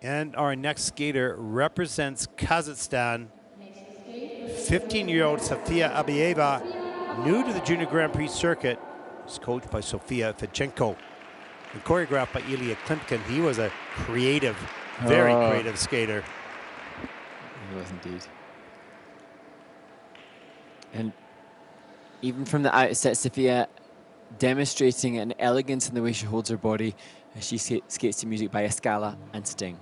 And our next skater represents Kazakhstan. 15-year-old Safiya ABAYEVA, new to the Junior Grand Prix circuit, is coached by Safiya and choreographed by Ilya Klimpkin. He was a creative, very creative skater. He was indeed. And even from the outset, Safiya demonstrating an elegance in the way she holds her body as she skates to music by Escala and Sting.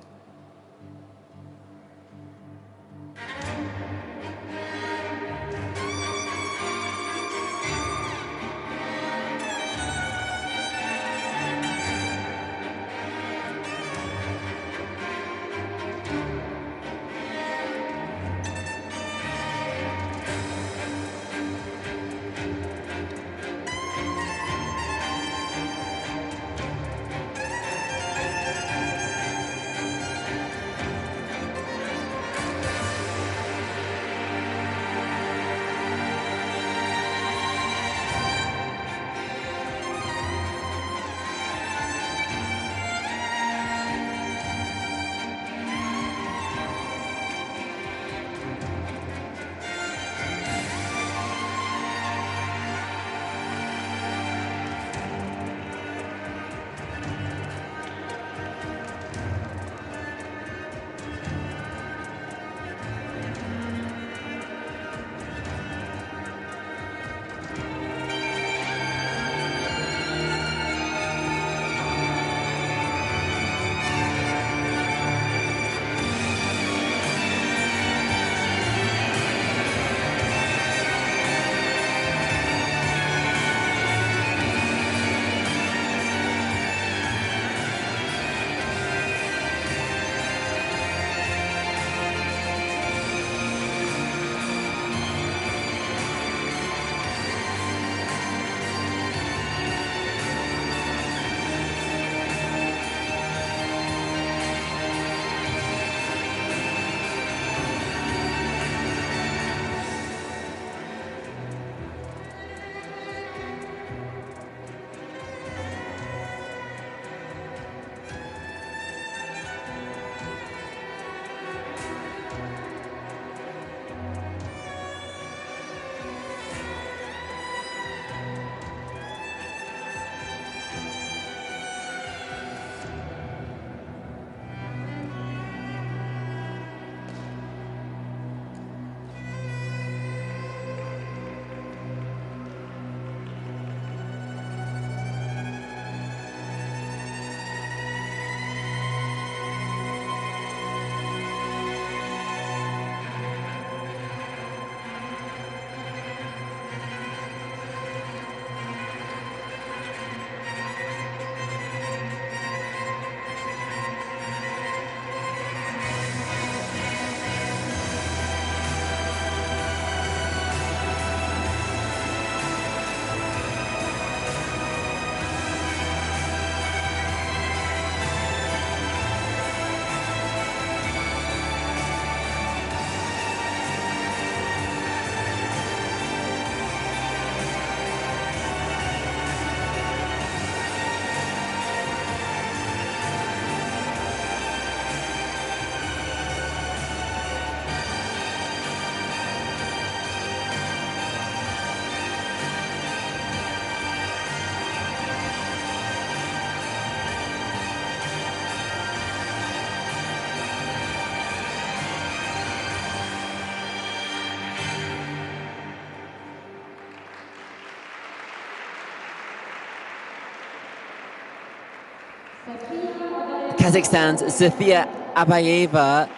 Kazakhstan's Safiya ABAYEVA,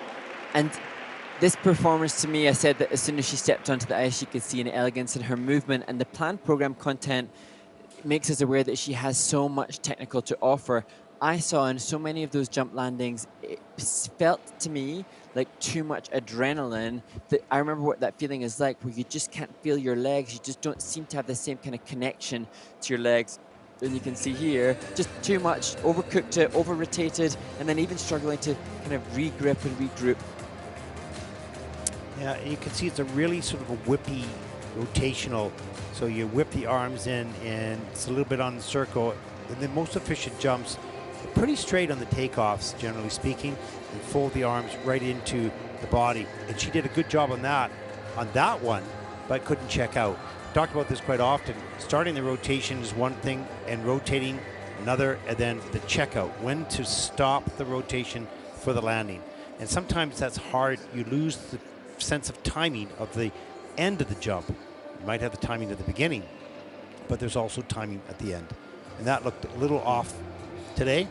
and this performance to me, I said that as soon as she stepped onto the ice, you could see an elegance in her movement, and the planned program content makes us aware that she has so much technical to offer. I saw in so many of those jump landings, it felt to me like too much adrenaline. That I remember what that feeling is like, where you just can't feel your legs. You just don't seem to have the same kind of connection to your legs. And you can see here, just too much, overcooked it, over-rotated, and then even struggling to kind of re-grip and regroup. Yeah, you can see it's a really sort of a whippy, rotational. So you whip the arms in, and it's a little bit on the circle. And the most efficient jumps, pretty straight on the takeoffs, generally speaking, and fold the arms right into the body. And she did a good job on that one, but couldn't check out. Talked about this quite often. Starting the rotation is one thing, and rotating another, and then the checkout. When to stop the rotation for the landing. And sometimes that's hard. You lose the sense of timing of the end of the jump. You might have the timing at the beginning, but there's also timing at the end. And that looked a little off today.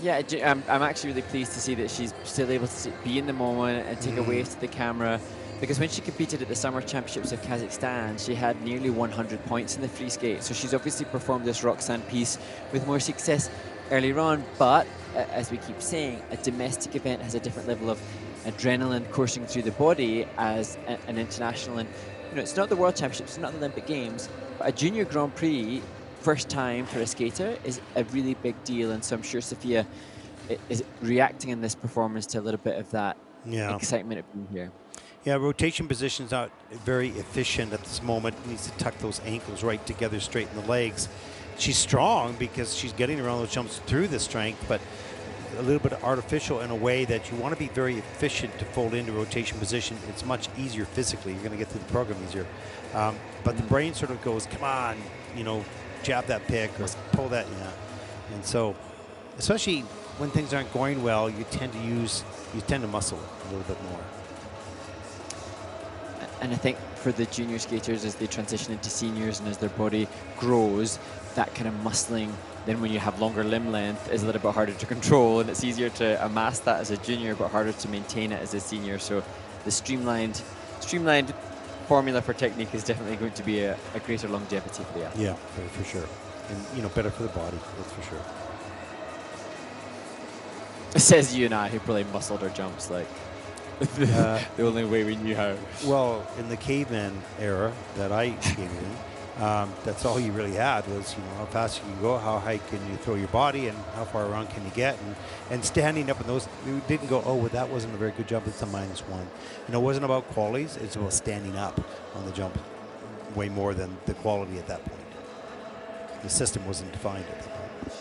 Yeah, I'm actually really pleased to see that she's still able to be in the moment and take a wave to the camera, because when she competed at the Summer Championships of Kazakhstan, she had nearly 100 points in the free skate. So she's obviously performed this Roxanne piece with more success earlier on, but as we keep saying, a domestic event has a different level of adrenaline coursing through the body as an international. And you know, it's not the World Championships, it's not the Olympic Games, but a Junior Grand Prix first time for a skater is a really big deal. And so I'm sure Safiya is reacting in this performance to a little bit of that excitement of being here. Yeah, rotation position is not very efficient at this moment. Needs to tuck those ankles right together, straighten the legs. She's strong because she's getting around those jumps through the strength, but a little bit artificial in a way that you want to be very efficient to fold into rotation position. It's much easier physically. You're going to get through the program easier. But the brain sort of goes, come on, you know, jab that pick or pull that, And so, especially when things aren't going well, you tend to muscle a little bit more. And I think for the junior skaters, as they transition into seniors and as their body grows, that kind of muscling, then when you have longer limb length, is a little bit harder to control, and it's easier to amass that as a junior, but harder to maintain it as a senior. So the streamlined formula for technique is definitely going to be a greater longevity for the athlete. Yeah, for sure. And, you know, better for the body, that's for sure. It says you and I, who probably muscled our jumps like the only way we knew how. Well, in the caveman era that I came in, that's all you really had was, you know, how fast you can go, how high can you throw your body, and how far around can you get, and standing up in those. You didn't go, oh, well, that wasn't a very good jump. It's a -1. You know, it wasn't about qualities. It's about standing up on the jump, way more than the quality at that point. The system wasn't defined at that point.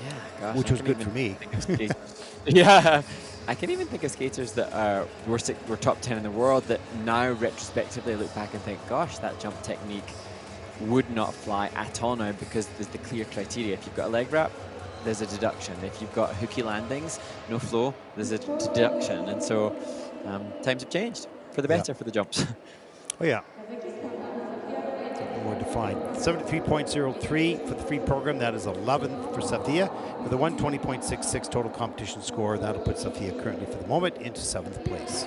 Yeah, gosh, which was good for me. Yeah. I can even think of skaters that were top 10 in the world that now retrospectively look back and think, gosh, that jump technique would not fly at all now, because there's the clear criteria. If you've got a leg wrap, there's a deduction. If you've got hooky landings, no flow, there's a deduction. And so times have changed for the better for the jumps. Oh, yeah. More defined. 73.03 for the free program. That is 11th for Safiya. With a 120.66 total competition score, that'll put Safiya currently for the moment into 7th place.